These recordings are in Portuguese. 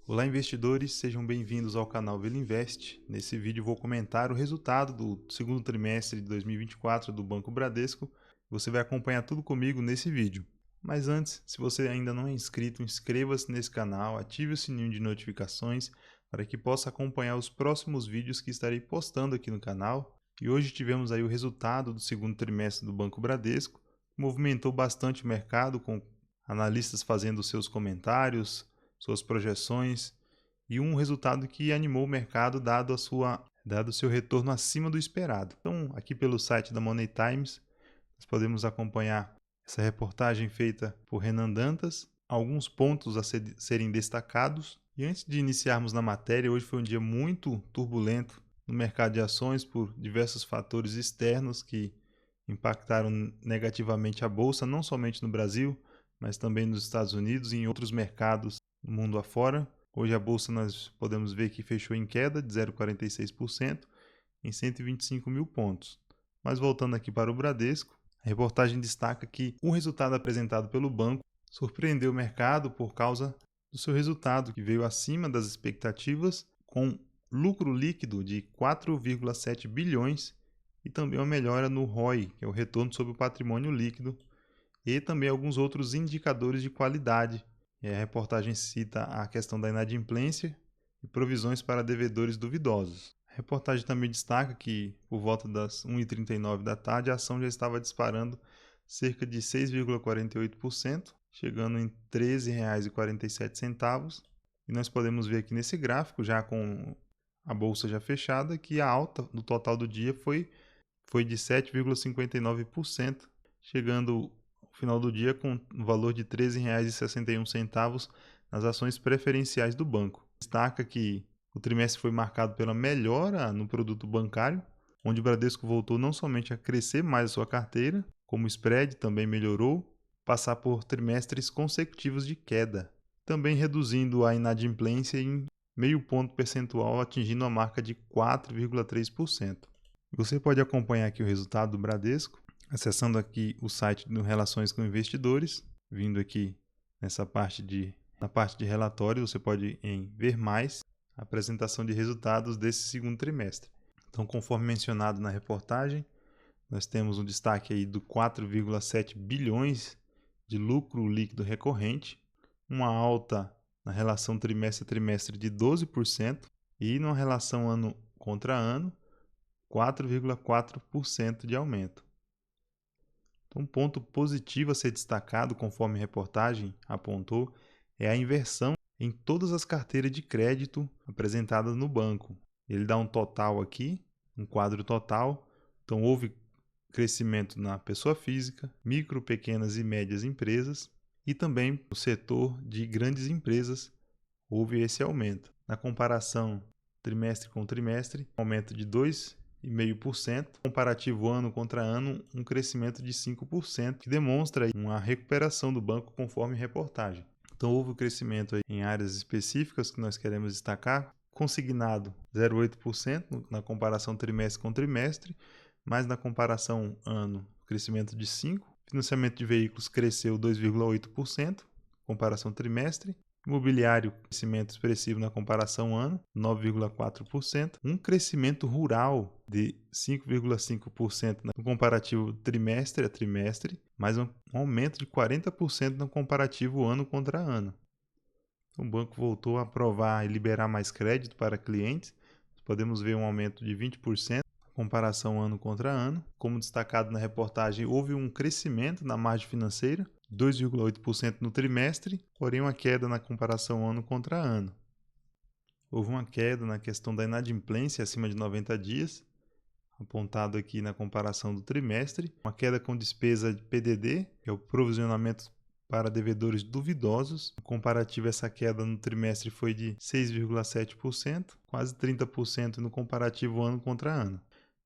Olá, investidores, sejam bem-vindos ao canal Velo Invest. Nesse vídeo vou comentar o resultado do segundo trimestre de 2024 do Banco Bradesco. Você vai acompanhar tudo comigo nesse vídeo. Mas antes, se você ainda não é inscrito, inscreva-se nesse canal, ative o sininho de notificações para que possa acompanhar os próximos vídeos que estarei postando aqui no canal. E hoje tivemos aí o resultado do segundo trimestre do Banco Bradesco, que movimentou bastante o mercado, com analistas fazendo seus comentários, suas projeções e um resultado que animou o mercado dado o seu retorno acima do esperado. Então, aqui pelo site da Money Times, nós podemos acompanhar essa reportagem feita por Renan Dantas, alguns pontos a serem destacados. E antes de iniciarmos na matéria, hoje foi um dia muito turbulento no mercado de ações por diversos fatores externos que impactaram negativamente a bolsa, não somente no Brasil, mas também nos Estados Unidos e em outros mercados no mundo afora. Hoje a bolsa nós podemos ver que fechou em queda de 0,46% em 125 mil pontos. Mas voltando aqui para o Bradesco, a reportagem destaca que o resultado apresentado pelo banco surpreendeu o mercado por causa do seu resultado, que veio acima das expectativas, com lucro líquido de 4,7 bilhões e também uma melhora no ROI, que é o retorno sobre o patrimônio líquido, e também alguns outros indicadores de qualidade. A reportagem cita a questão da inadimplência e provisões para devedores duvidosos. A reportagem também destaca que, por volta das 1h39 da tarde, a ação já estava disparando cerca de 6,48%, chegando em R$ 13,47. E nós podemos ver aqui nesse gráfico, já com a bolsa já fechada, que a alta no total do dia foi de 7,59%, chegando ao final do dia com um valor de R$ 13,61 nas ações preferenciais do banco. Destaca que o trimestre foi marcado pela melhora no produto bancário, onde o Bradesco voltou não somente a crescer mais a sua carteira, como o spread também melhorou, passar por trimestres consecutivos de queda, também reduzindo a inadimplência em meio ponto percentual, atingindo a marca de 4,3%. Você pode acompanhar aqui o resultado do Bradesco, acessando aqui o site do Relações com Investidores, vindo aqui na parte de relatório, você pode ver mais a apresentação de resultados desse segundo trimestre. Então, conforme mencionado na reportagem, nós temos um destaque aí do 4,7 bilhões de lucro líquido recorrente, uma alta na relação trimestre a trimestre de 12% e na relação ano contra ano, 4,4% de aumento. Então, um ponto positivo a ser destacado, conforme a reportagem apontou, é a inversão em todas as carteiras de crédito apresentadas no banco. Ele dá um total aqui, um quadro total. Então, houve crescimento na pessoa física, micro, pequenas e médias empresas e também no setor de grandes empresas houve esse aumento. Na comparação trimestre com trimestre, aumento de 2,5%, comparativo ano contra ano, um crescimento de 5%, que demonstra uma recuperação do banco conforme reportagem. Então houve um crescimento em áreas específicas que nós queremos destacar, consignado 0,8% na comparação trimestre com trimestre, mas na comparação ano, crescimento de 5%, financiamento de veículos cresceu 2,8%, comparação trimestre, imobiliário, crescimento expressivo na comparação ano, 9,4%. Um crescimento rural de 5,5% no comparativo trimestre a trimestre, mais um aumento de 40% no comparativo ano contra ano. Então, o banco voltou a aprovar e liberar mais crédito para clientes. Podemos ver um aumento de 20%. Comparação ano contra ano. Como destacado na reportagem, houve um crescimento na margem financeira, 2,8% no trimestre, porém uma queda na comparação ano contra ano. Houve uma queda na questão da inadimplência acima de 90 dias, apontado aqui na comparação do trimestre, uma queda com despesa de PDD, que é o provisionamento para devedores duvidosos. No comparativo, essa queda no trimestre foi de 6,7%, quase 30% no comparativo ano contra ano.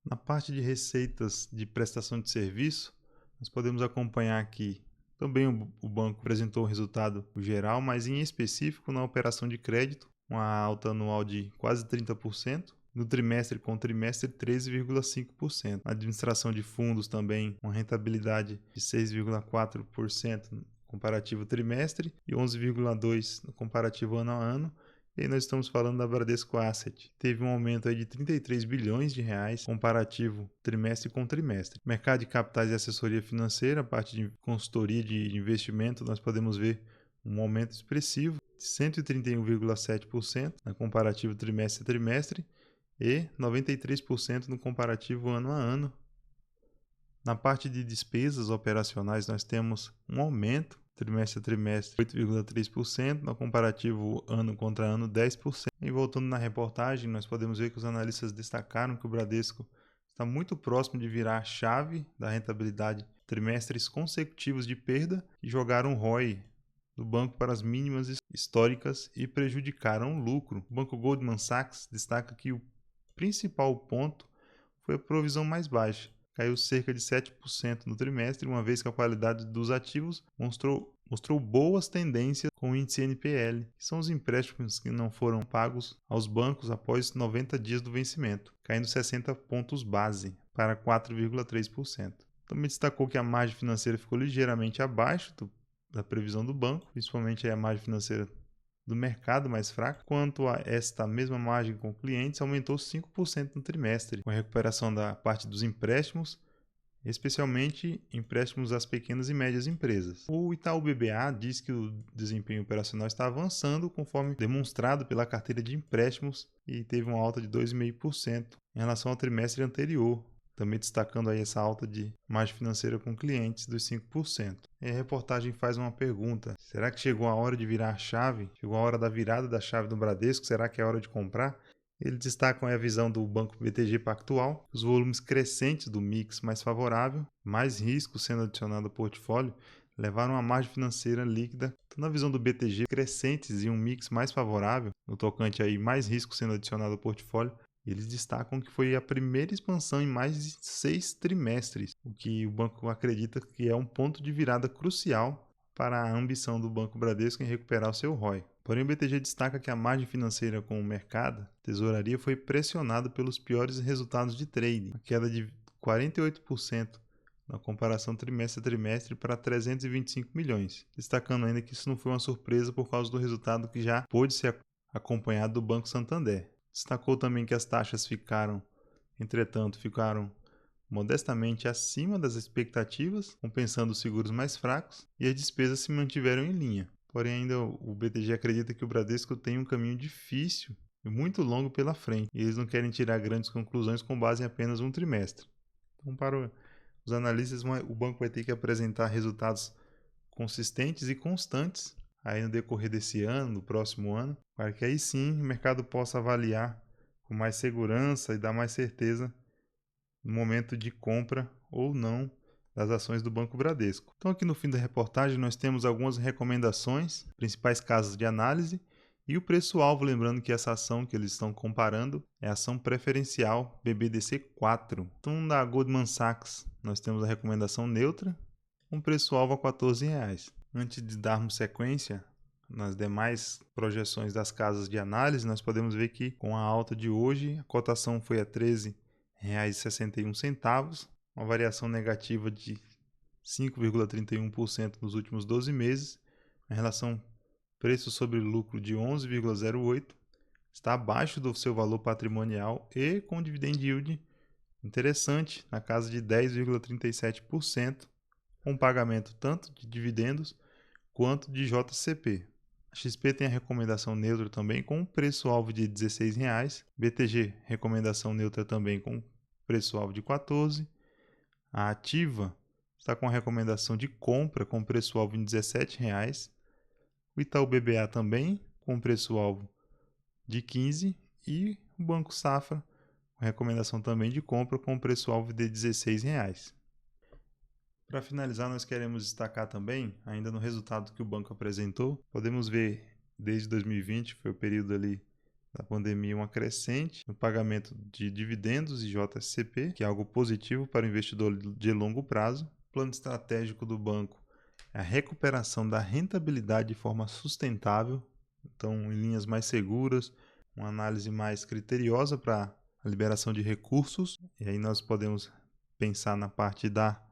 Na parte de receitas de prestação de serviço, nós podemos acompanhar aqui também o banco apresentou um resultado geral, mas em específico na operação de crédito, uma alta anual de quase 30%, no trimestre com trimestre 13,5%. Na administração de fundos também uma rentabilidade de 6,4% no comparativo trimestre e 11,2% no comparativo ano a ano, E aí nós estamos falando da Bradesco Asset. Teve um aumento aí de 33 bilhões de reais, comparativo trimestre com trimestre. Mercado de capitais e assessoria financeira, a parte de consultoria de investimento, nós podemos ver um aumento expressivo de 131,7% no comparativo trimestre a trimestre e 93% no comparativo ano a ano. Na parte de despesas operacionais, nós temos um aumento trimestre a trimestre 8,3%, no comparativo ano contra ano 10%. E voltando na reportagem, nós podemos ver que os analistas destacaram que o Bradesco está muito próximo de virar a chave da rentabilidade, trimestres consecutivos de perda e jogaram o ROI do banco para as mínimas históricas e prejudicaram o lucro. O banco Goldman Sachs destaca que o principal ponto foi a provisão mais baixa. Caiu cerca de 7% no trimestre, uma vez que a qualidade dos ativos mostrou boas tendências com o índice NPL, que são os empréstimos que não foram pagos aos bancos após 90 dias do vencimento, caindo 60 pontos base para 4,3%. Também destacou que a margem financeira ficou ligeiramente abaixo da previsão do banco, principalmente a margem financeira do mercado mais fraco. Quanto a esta mesma margem com clientes, aumentou 5% no trimestre, com a recuperação da parte dos empréstimos, especialmente empréstimos às pequenas e médias empresas. O Itaú BBA diz que o desempenho operacional está avançando, conforme demonstrado pela carteira de empréstimos, e teve uma alta de 2,5% em relação ao trimestre anterior, também destacando aí essa alta de margem financeira com clientes dos 5%. E a reportagem faz uma pergunta: será que chegou a hora de virar a chave? Chegou a hora da virada da chave do Bradesco? Será que é hora de comprar? Eles destacam a visão do Banco BTG Pactual, os volumes crescentes do mix mais favorável, mais risco sendo adicionado ao portfólio, levaram a margem financeira líquida, na visão do BTG, crescentes e um mix mais favorável, no tocante aí mais risco sendo adicionado ao portfólio. Eles destacam que foi a primeira expansão em mais de 6 trimestres, o que o banco acredita que é um ponto de virada crucial para a ambição do Banco Bradesco em recuperar o seu ROI. Porém, o BTG destaca que a margem financeira com o mercado, tesouraria, foi pressionada pelos piores resultados de trading, a queda de 48% na comparação trimestre a trimestre para 325 milhões, destacando ainda que isso não foi uma surpresa por causa do resultado que já pôde ser acompanhado do Banco Santander. Destacou também que as taxas ficaram modestamente acima das expectativas, compensando os seguros mais fracos, e as despesas se mantiveram em linha. Porém, ainda o BTG acredita que o Bradesco tem um caminho difícil e muito longo pela frente, e eles não querem tirar grandes conclusões com base em apenas um trimestre. Então, para os analistas, o banco vai ter que apresentar resultados consistentes e constantes aí no decorrer desse ano, do próximo ano, para que aí sim o mercado possa avaliar com mais segurança e dar mais certeza no momento de compra ou não das ações do Banco Bradesco. Então aqui no fim da reportagem nós temos algumas recomendações, principais casos de análise e o preço-alvo, lembrando que essa ação que eles estão comparando é a ação preferencial BBDC4. Então da Goldman Sachs nós temos a recomendação neutra, um preço-alvo a R$ 14. Antes de darmos sequência nas demais projeções das casas de análise, nós podemos ver que com a alta de hoje, a cotação foi a R$ 13,61, uma variação negativa de 5,31% nos últimos 12 meses, a relação preço sobre lucro de 11,08%, está abaixo do seu valor patrimonial e com dividend yield interessante, na casa de 10,37%, com pagamento tanto de dividendos quanto de JCP. A XP tem a recomendação neutra também com preço-alvo de R$ 16,00. BTG, recomendação neutra também com preço-alvo de R$ 14,00. A Ativa está com a recomendação de compra com preço-alvo em R$ 17,00. O Itaú BBA também com preço-alvo de R$ 15,00. E o Banco Safra com recomendação também de compra com preço-alvo de R$ 16,00. Para finalizar, nós queremos destacar também, ainda no resultado que o banco apresentou, podemos ver desde 2020, foi o período ali da pandemia, uma crescente no pagamento de dividendos e JCP, que é algo positivo para o investidor de longo prazo. O plano estratégico do banco é a recuperação da rentabilidade de forma sustentável, então em linhas mais seguras, uma análise mais criteriosa para a liberação de recursos, e aí nós podemos pensar na parte da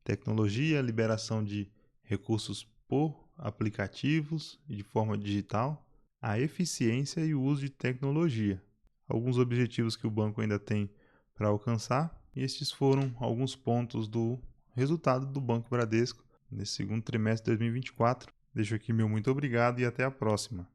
tecnologia, liberação de recursos por aplicativos e de forma digital, a eficiência e o uso de tecnologia. Alguns objetivos que o banco ainda tem para alcançar, e estes foram alguns pontos do resultado do Banco Bradesco nesse segundo trimestre de 2024. Deixo aqui meu muito obrigado e até a próxima.